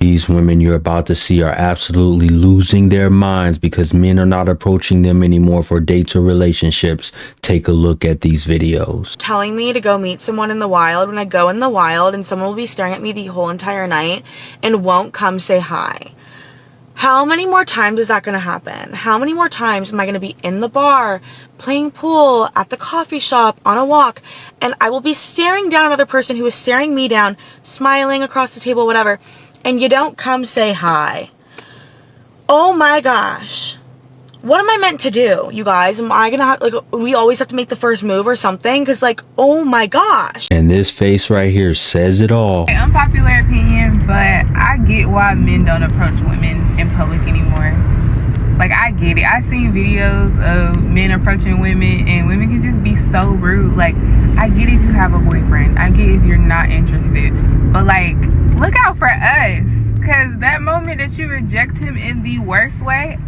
These women you're about to see are absolutely losing their minds because men are not approaching them anymore for dates or relationships. Take a look at these videos. Telling me to go meet someone in the wild when I go in the wild and someone will be staring at me the whole entire night and won't come say hi. How many more times is that going to happen? How many more times am I going to be in the bar, playing pool, at the coffee shop, on a walk, and I will be staring down another person who is staring me down, smiling across the table, whatever, and you don't come say hi? Oh my gosh. What am I meant to do, you guys? Am I gonna have, like, we always have to make the first move or something? Because, like, oh my gosh. And this face right here says it all. Unpopular opinion, but I get why men don't approach women in public anymore. Like, I get it. I've seen videos of men approaching women, and women can just be so rude. Like, I get if you have a boyfriend. I get if you're not interested. But, like, look out for us. Because that moment that you reject him in the worst way,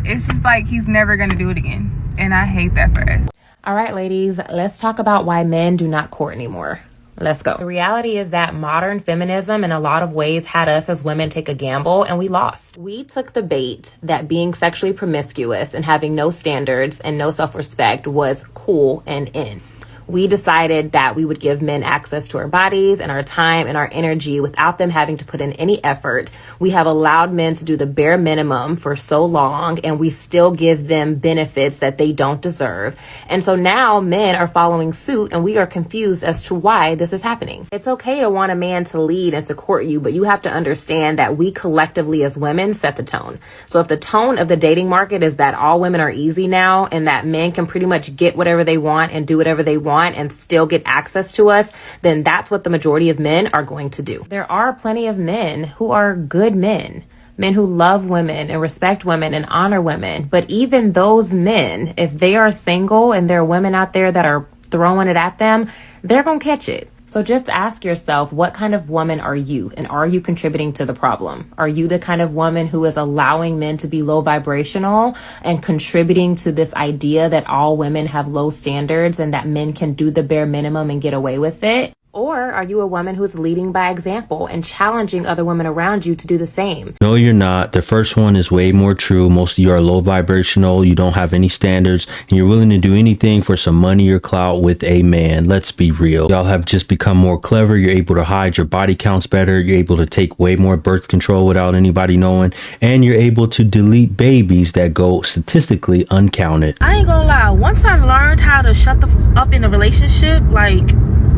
it's just like he's never going to do it again. And I hate that for us. All right, ladies, let's talk about why men do not court anymore. Let's go. The reality is that modern feminism in a lot of ways had us as women take a gamble, and we lost. We took the bait that being sexually promiscuous and having no standards and no self-respect was cool and in. We decided that we would give men access to our bodies and our time and our energy without them having to put in any effort. We have allowed men to do the bare minimum for so long, and we still give them benefits that they don't deserve. And so now men are following suit, and we are confused as to why this is happening. It's okay to want a man to lead and to court you, but you have to understand that we collectively as women set the tone. So if the tone of the dating market is that all women are easy now and that men can pretty much get whatever they want and do whatever they want and still get access to us, then that's what the majority of men are going to do. There are plenty of men who are good men who love women and respect women and honor women. But even those men, if they are single and there are women out there that are throwing it at them, they're going to catch it. So just ask yourself, what kind of woman are you? And are you contributing to the problem? Are you the kind of woman who is allowing men to be low vibrational and contributing to this idea that all women have low standards and that men can do the bare minimum and get away with it? Or are you a woman who's leading by example and challenging other women around you to do the same? No, you're not. The first one is way more true. Most of you are low vibrational. You don't have any standards and you're willing to do anything for some money or clout with a man. Let's be real. Y'all have just become more clever. You're able to hide your body counts better. You're able to take way more birth control without anybody knowing. And you're able to delete babies that go statistically uncounted. I ain't gonna lie. Once I learned how to shut the up in a relationship, like,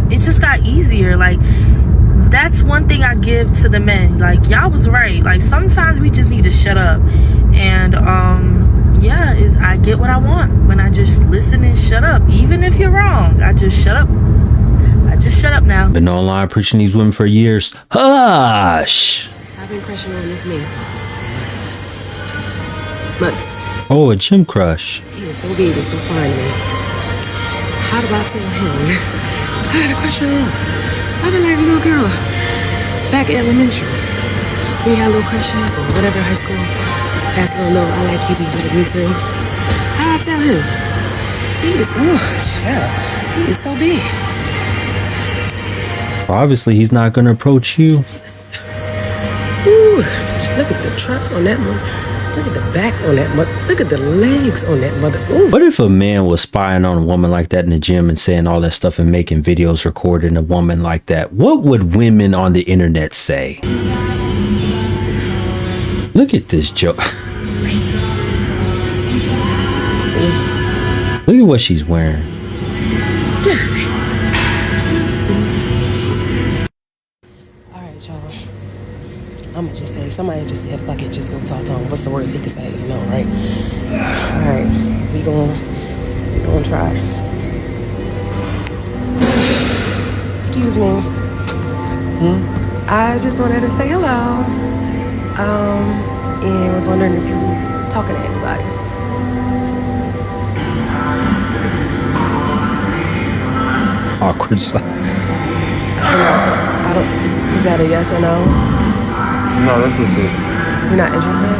it just got easier. Like, that's one thing I give to the men. Like, y'all was right. Like, sometimes we just need to shut up. And yeah, I get what I want when I just listen and shut up. Even if you're wrong, I just shut up. I just shut up now. Been online preaching these women for years. Hush. I've been crushing on this man months. Oh, a gym crush. He is so big and so fine to me. How do I tell him I had a crush on him? I've been like a little girl back in elementary. We had little crushes or whatever, high school. Pass a little note, I like you too, me too. How I tell him? He is, he is so big. Obviously, he's not going to approach you. Jesus. Ooh, look at the trucks on that one. Look at the back on that mother. Look at the legs on that mother. Ooh. What if a man was spying on a woman like that in the gym and saying all that stuff and making videos recording a woman like that? What would women on the internet say? Look at this joke. Look at what she's wearing. Alright, y'all. I'ma just say, somebody just said, fuck it, just go talk to him. What's the worst he could say is no, right? Alright, we gonna try. Excuse me. I just wanted to say hello. And was wondering if you were talking to anybody. Awkward silence. I don't, is that a yes or no? No, that's just it. You're not interested?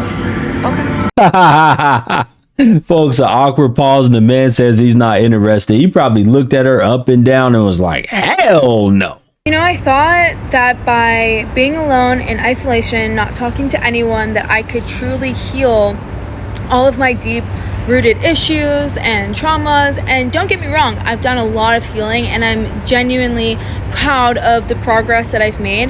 Okay. Folks, an awkward pause and the man says he's not interested. He probably looked at her up and down and was like, hell no. You know, I thought that by being alone in isolation, not talking to anyone, that I could truly heal all of my deep rooted issues and traumas. And don't get me wrong, I've done a lot of healing and I'm genuinely proud of the progress that I've made.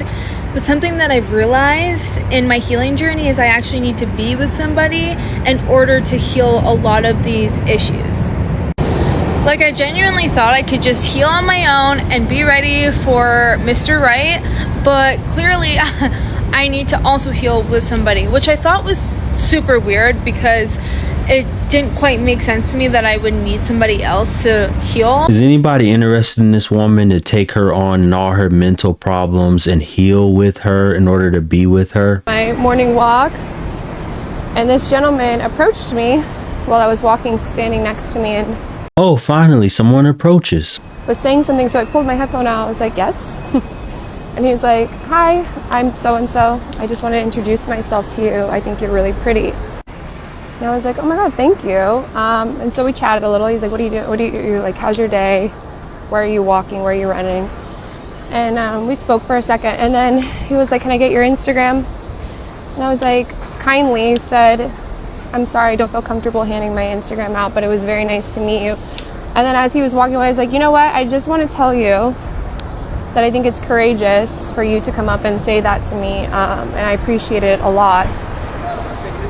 But something that I've realized in my healing journey is I actually need to be with somebody in order to heal a lot of these issues. Like, I genuinely thought I could just heal on my own and be ready for Mr. Right, but clearly I need to also heal with somebody, which I thought was super weird because it didn't quite make sense to me that I would need somebody else to heal. Is anybody interested in this woman to take her on and all her mental problems and heal with her in order to be with her? My morning walk, and this gentleman approached me while I was walking, standing next to me, and Oh, finally, someone approaches. was saying something. So I pulled my headphone out. I was like, yes. And he was like, hi, I'm so-and-so. I just want to introduce myself to you. I think you're really pretty. And I was like, oh my God, thank you. And so we chatted a little. He's like, what do you do? Like, how's your day? Where are you walking? Where are you running? And we spoke for a second. And then he was like, can I get your Instagram? And I was like, kindly said, I'm sorry, I don't feel comfortable handing my Instagram out, but it was very nice to meet you. And then as he was walking away, I was like, you know what? I just want to tell you that I think it's courageous for you to come up and say that to me. And I appreciate it a lot.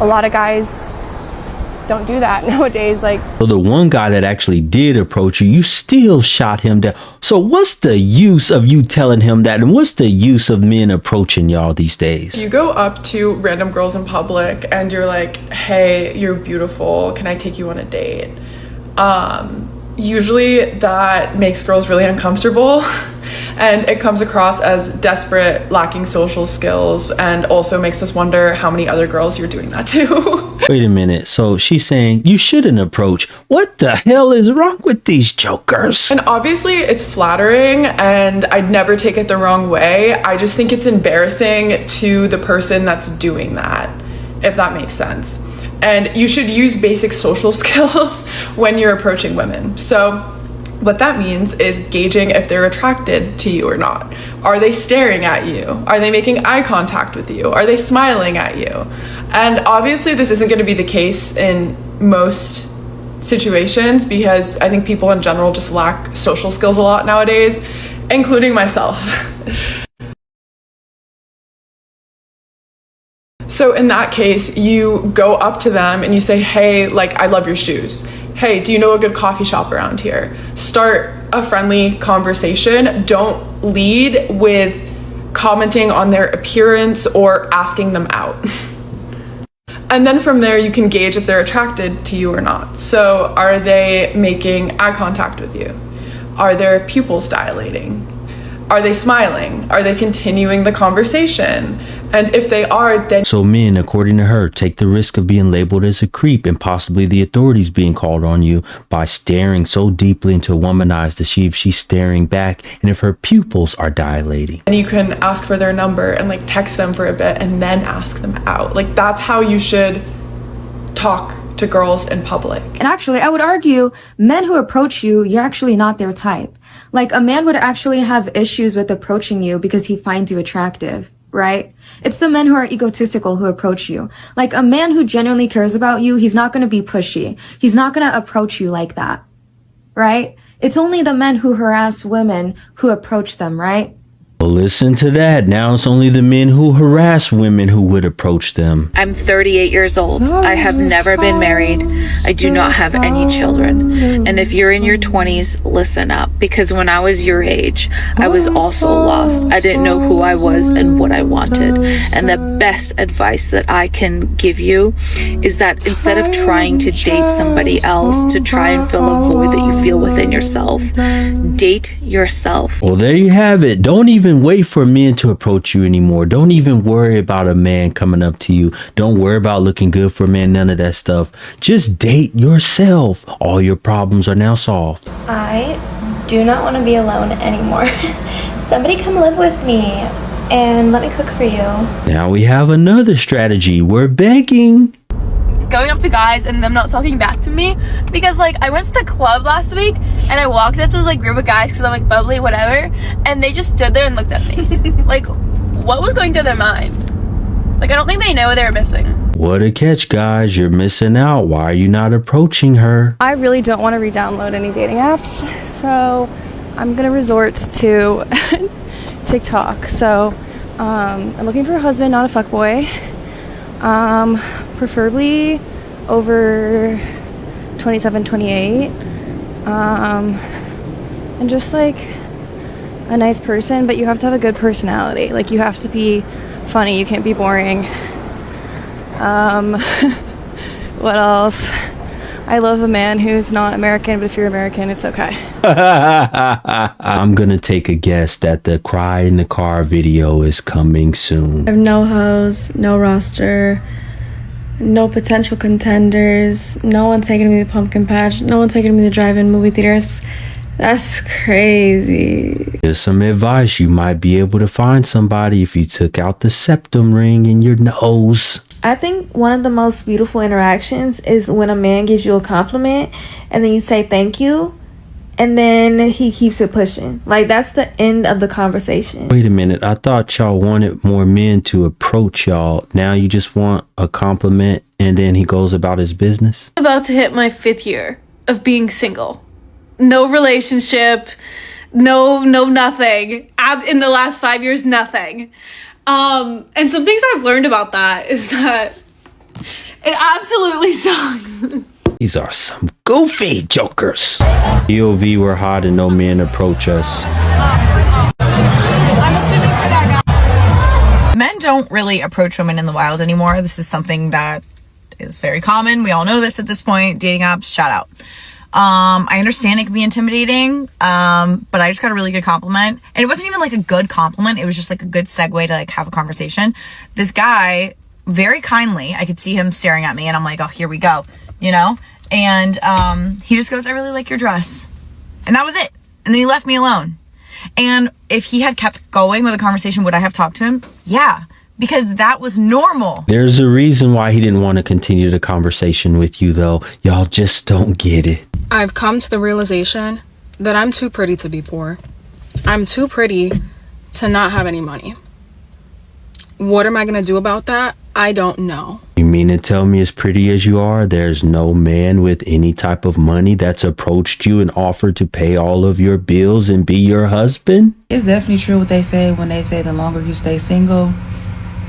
A lot of guys don't do that nowadays. Like, So the one guy that actually did approach you, you still shot him down. So what's the use of you telling him that? And what's the use of men approaching y'all these days? You go up to random girls in public and you're like, hey, you're beautiful. Can I take you on a date? Usually that makes girls really uncomfortable and it comes across as desperate, lacking social skills, and also makes us wonder how many other girls you're doing that to. Wait a minute. So she's saying you shouldn't approach. What the hell is wrong with these jokers? And obviously it's flattering and I'd never take it the wrong way. I just think it's embarrassing to the person that's doing that, if that makes sense. And you should use basic social skills when you're approaching women. So what that means is gauging if they're attracted to you or not. Are they staring at you? Are they making eye contact with you? Are they smiling at you? And obviously this isn't going to be the case in most situations because I think people in general just lack social skills a lot nowadays, including myself. So in that case, you go up to them and you say, hey, like, I love your shoes. Hey, do you know a good coffee shop around here? Start a friendly conversation. Don't lead with commenting on their appearance or asking them out. And then from there, you can gauge if they're attracted to you or not. So are they making eye contact with you? Are their pupils dilating? Are they smiling? Are they continuing the conversation? And if they are, then... So men, according to her, take the risk of being labeled as a creep and possibly the authorities being called on you by staring so deeply into a woman's eyes to see if she's staring back and if her pupils are dilating. And you can ask for their number and like text them for a bit and then ask them out. Like, that's how you should talk to girls in public. And actually, I would argue men who approach you, you're actually not their type. Like, a man would actually have issues with approaching you because he finds you attractive, right? It's the men who are egotistical who approach you. Like, a man who genuinely cares about you, he's not going to be pushy. He's not going to approach you like that, right? It's only the men who harass women who approach them, right? Well, listen to that. Now it's only the men who harass women who would approach them. I'm 38 years old. I have never been married. I do not have any children. And if you're in your 20s, listen up. Because when I was your age, I was also lost. I didn't know who I was and what I wanted. And the best advice that I can give you is that instead of trying to date somebody else to try and fill a void that you feel within yourself, date yourself. Well, there you have it. Don't even wait for men to approach you anymore. Don't even worry about a man coming up to you. Don't worry about looking good for a man. None of that stuff. Just date yourself. All your problems are now solved. I do not want to be alone anymore. Somebody come live with me and let me cook for you. Now we have another strategy. We're begging. going up to guys and them not talking back to me, because like I went to the club last week and I walked up to this like group of guys because I'm like bubbly, whatever, and they just stood there and looked at me. Like, what was going through their mind? Like, I don't think they know what they were missing. What a catch, guys. You're missing out. Why are you not approaching her? I really don't want to re-download any dating apps, so I'm gonna resort to TikTok. So I'm looking for a husband, not a fuckboy. Preferably over 27, 28. And just like a nice person, but you have to have a good personality. Like, you have to be funny, you can't be boring. What else? I love a man who's not American, but if you're American, it's okay. I'm gonna take a guess that the Cry in the Car video is coming soon. I have no hoes, no roster, no potential contenders, no one taking me to the pumpkin patch, no one taking me to drive-in movie theaters. That's crazy. Here's some advice. You might be able to find somebody if you took out the septum ring in your nose. I think one of the most beautiful interactions is when a man gives you a compliment and then you say thank you and then he keeps it pushing. Like, that's the end of the conversation. Wait a minute. I thought y'all wanted more men to approach y'all. Now you just want a compliment and then he goes about his business? I'm about to hit my 5th year of being single. No relationship, no nothing. In the last 5 years, nothing. And some things I've learned about that is that it absolutely sucks. These are some goofy jokers. POV, we're hot and no men approach us. Men don't really approach women in the wild anymore. This is something that is very common. We all know this at this point. Dating apps, shout out. I understand it can be intimidating, but I just got a really good compliment. And it wasn't even like a good compliment. It was just like a good segue to like have a conversation. This guy, very kindly, I could see him staring at me and I'm like, oh, here we go, you know? And he just goes, I really like your dress. And that was it. And then he left me alone. And if he had kept going with the conversation, would I have talked to him? Yeah. Because that was normal. There's a reason why he didn't want to continue the conversation with you, though. Y'all just don't get it. I've come to the realization that I'm too pretty to be poor. I'm too pretty to not have any money. What am I going to do about that? I don't know. You mean to tell me, as pretty as you are, there's no man with any type of money that's approached you and offered to pay all of your bills and be your husband? It's definitely true what they say when they say the longer you stay single,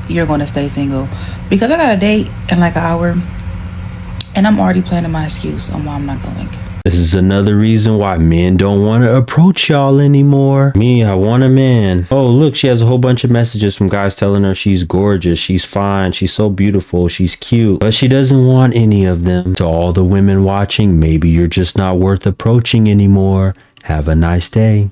you're going to stay single. Because I got a date in like an hour and I'm already planning my excuse on why I'm not going. This is another reason why men don't want to approach y'all anymore. Me, I want a man. Oh, look, she has a whole bunch of messages from guys telling her she's gorgeous, she's fine, she's so beautiful, she's cute. But she doesn't want any of them. To all the women watching, maybe you're just not worth approaching anymore. Have a nice day.